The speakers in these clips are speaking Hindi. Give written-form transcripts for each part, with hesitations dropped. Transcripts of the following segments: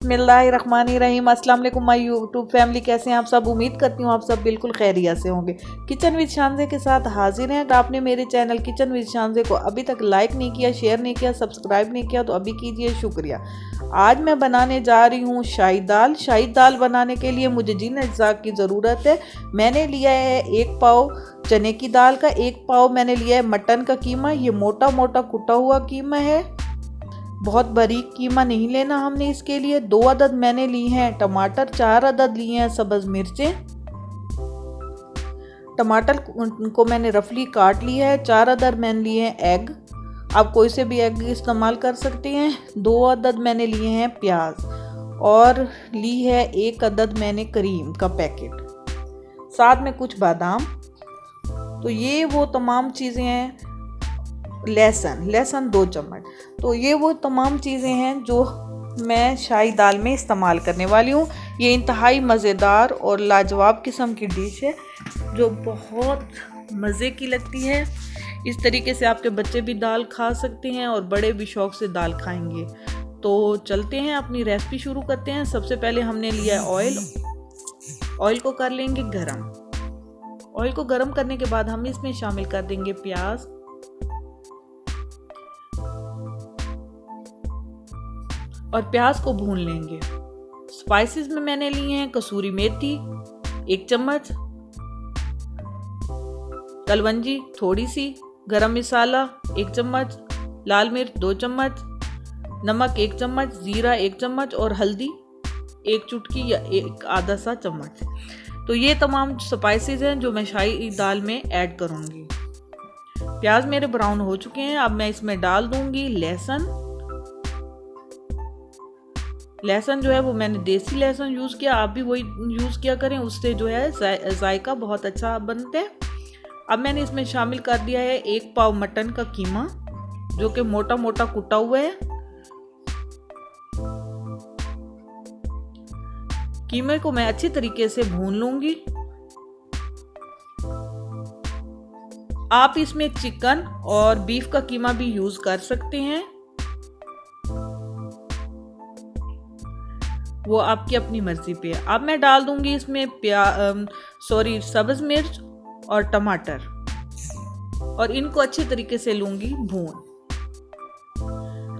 बिस्मिल्लाहिर्रहमानिर्रहीम। अस्सलाम वालेकुम माय यूट्यूब फैमिली, कैसे हैं आप सब। उम्मीद करती हूँ आप सब बिल्कुल खैरियत से होंगे। किचन विद शानज़े के साथ हाजिर हैं। तो आपने मेरे चैनल किचन विद शानज़े को अभी तक लाइक नहीं किया, शेयर नहीं किया, सब्सक्राइब नहीं किया तो अभी कीजिए, शुक्रिया। आज मैं बनाने जा रही हूँ शाही दाल। शाही दाल बनाने के लिए मुझे जिन अज्जा की ज़रूरत है, मैंने लिया है 1 पाव चने की दाल का, 1 पाव मैंने लिया है मटन का कीमा। ये मोटा मोटा कुटा हुआ कीमा है, बहुत बारीक कीमा नहीं लेना हमने इसके लिए। 2 अदद मैंने ली हैं टमाटर, 4 अदद लिए हैं सब्ज मिर्चें। टमाटर को मैंने रफली काट लिया है। 4 अदद मैंने लिए हैं एग, आप कोई से भी एग इस्तेमाल कर सकते हैं। 2 अदद मैंने लिए हैं प्याज और ली है 1 अदद मैंने क्रीम का पैकेट, साथ में कुछ बादाम। तो ये वो तमाम चीज़ें हैं। लहसुन 2 चम्मच। तो ये वो तमाम चीज़ें हैं जो मैं शाही दाल में इस्तेमाल करने वाली हूँ। ये इंतहाई मज़ेदार और लाजवाब किस्म की डिश है जो बहुत मज़े की लगती है। इस तरीके से आपके बच्चे भी दाल खा सकते हैं और बड़े भी शौक़ से दाल खाएंगे। तो चलते हैं, अपनी रेसिपी शुरू करते हैं। सबसे पहले हमने लिया है ऑयल को कर लेंगे गरम। ऑयल को गरम करने के बाद हम इसमें शामिल कर देंगे प्याज और प्याज को भून लेंगे। स्पाइसेस में मैंने लिए हैं कसूरी मेथी 1 चम्मच, कलवंजी थोड़ी सी, गरम मसाला 1 चम्मच, लाल मिर्च 2 चम्मच, नमक 1 चम्मच, जीरा 1 चम्मच और हल्दी 1 चुटकी या 1 आधा सा चम्मच। तो ये तमाम स्पाइसेस हैं जो मैं शाही दाल में ऐड करूँगी। प्याज मेरे ब्राउन हो चुके हैं। अब मैं इसमें डाल दूंगी लहसुन जो है वो मैंने देसी लहसुन यूज़ किया, आप भी वही यूज़ किया करें, उससे जो है जायका बहुत अच्छा बनता है। अब मैंने इसमें शामिल कर दिया है 1 पाव मटन का कीमा जो कि मोटा मोटा कुटा हुआ है। कीमे को मैं अच्छी तरीके से भून लूंगी। आप इसमें चिकन और बीफ का कीमा भी यूज़ कर सकते हैं, वो आपकी अपनी मर्जी पे है। अब मैं डाल दूंगी इसमें सब्ज मिर्च और टमाटर और इनको अच्छे तरीके से लूंगी भून।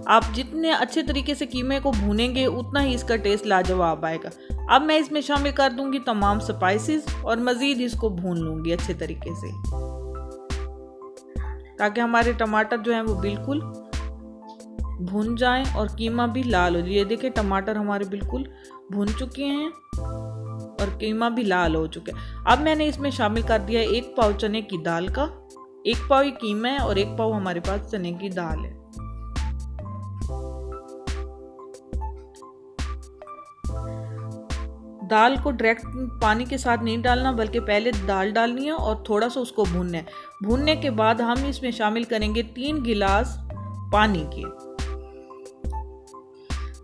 आप जितने अच्छे तरीके से कीमे को भूनेंगे उतना ही इसका टेस्ट लाजवाब आएगा। अब मैं इसमें शामिल कर दूंगी तमाम स्पाइसेस और मज़ीद इसको भून लूंगी अच्छे तरीके से, ताकि हमारे टमाटर जो हैं वो बिल्कुल भून जाएं और कीमा भी लाल हो जाए। ये देखिए टमाटर हमारे बिल्कुल भून चुके हैं और कीमा भी लाल हो चुका है। अब मैंने इसमें शामिल कर दिया है 1 पाव चने की दाल का। 1 पाव ये कीमा है और 1 पाव हमारे पास चने की दाल है। दाल को डायरेक्ट पानी के साथ नहीं डालना, बल्कि पहले दाल डालनी है और थोड़ा सा उसको भूनना है। भूनने के बाद हम इसमें शामिल करेंगे 3 गिलास पानी के,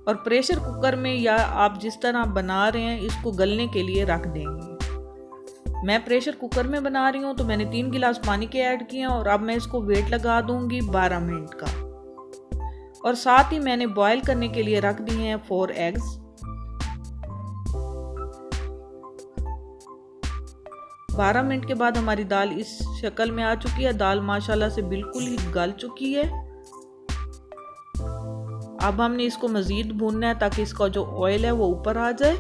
और प्रेशर कुकर में या आप जिस तरह बना रहे हैं इसको गलने के लिए रख देंगे। मैं प्रेशर कुकर में बना रही हूँ तो मैंने 3 गिलास पानी के ऐड किए और अब मैं इसको वेट लगा दूंगी 12 मिनट का। और साथ ही मैंने बॉयल करने के लिए रख दिए हैं 4 एग्स। 12 मिनट के बाद हमारी दाल इस शक्ल में आ चुकी है। दाल माशाल्लाह से बिल्कुल ही गल चुकी है। अब हमने इसको मज़ीद भूनना है ताकि इसका जो ऑयल है वो ऊपर आ जाए।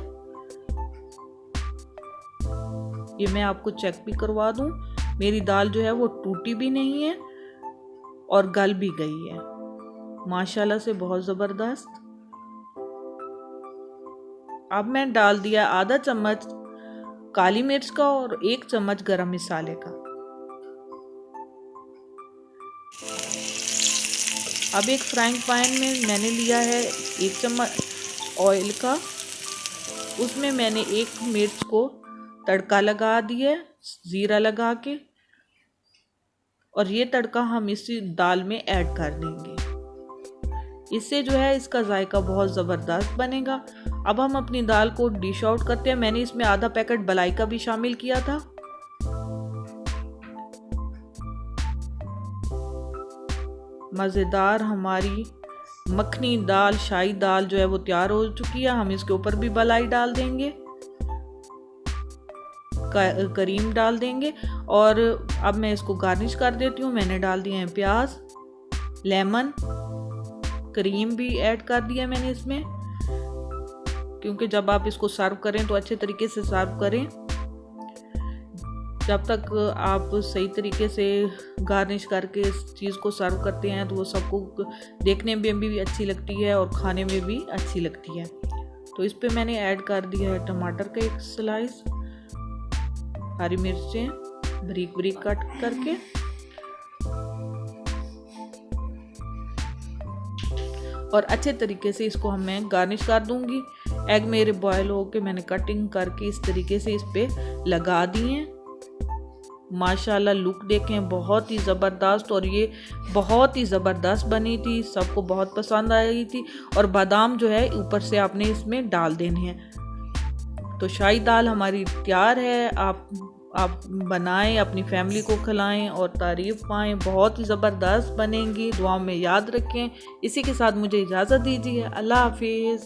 ये मैं आपको चेक भी करवा दूं, मेरी दाल जो है वो टूटी भी नहीं है और गल भी गई है माशाल्लाह से, बहुत ज़बरदस्त। अब मैं डाल दिया आधा चम्मच काली मिर्च का और 1 चम्मच गरम मसाले का। अब एक फ्राइंग पैन में मैंने लिया है 1 चम्मच ऑयल का, उसमें मैंने 1 मिर्च को तड़का लगा दिया है ज़ीरा लगा के, और ये तड़का हम इसी दाल में ऐड कर देंगे। इससे जो है इसका जायका बहुत ज़बरदस्त बनेगा। अब हम अपनी दाल को डिश आउट करते हैं। मैंने इसमें आधा पैकेट मलाई का भी शामिल किया था। मज़ेदार हमारी मखनी दाल, शाही दाल जो है वो तैयार हो चुकी है। हम इसके ऊपर भी मलाई डाल देंगे, करीम डाल देंगे। और अब मैं इसको गार्निश कर देती हूँ। मैंने डाल दिए हैं प्याज, लेमन, क्रीम भी ऐड कर दिया मैंने इसमें, क्योंकि जब आप इसको सर्व करें तो अच्छे तरीके से सर्व करें। जब तक आप सही तरीके से गार्निश करके इस चीज़ को सर्व करते हैं तो वो सबको देखने में भी अच्छी लगती है और खाने में भी अच्छी लगती है। तो इस पे मैंने ऐड कर दिया है टमाटर का एक स्लाइस, हरी मिर्चें बारीक बारीक कट करके, और अच्छे तरीके से इसको मैं गार्निश कर दूंगी। एग मेरे बॉयल होके मैंने कटिंग करके इस तरीके से इस पे लगा दिए। माशाल्लाह लुक देखें, बहुत ही ज़बरदस्त, और ये बहुत ही ज़बरदस्त बनी थी, सबको बहुत पसंद आई थी। और बादाम जो है ऊपर से आपने इसमें डाल देने हैं। तो शाही दाल हमारी तैयार है। आप बनाएं, अपनी फैमिली को खिलाएं और तारीफ़ पाएं, बहुत ही ज़बरदस्त बनेंगी। दुआ में याद रखें। इसी के साथ मुझे इजाज़त दीजिए। अल्लाह हाफिज़।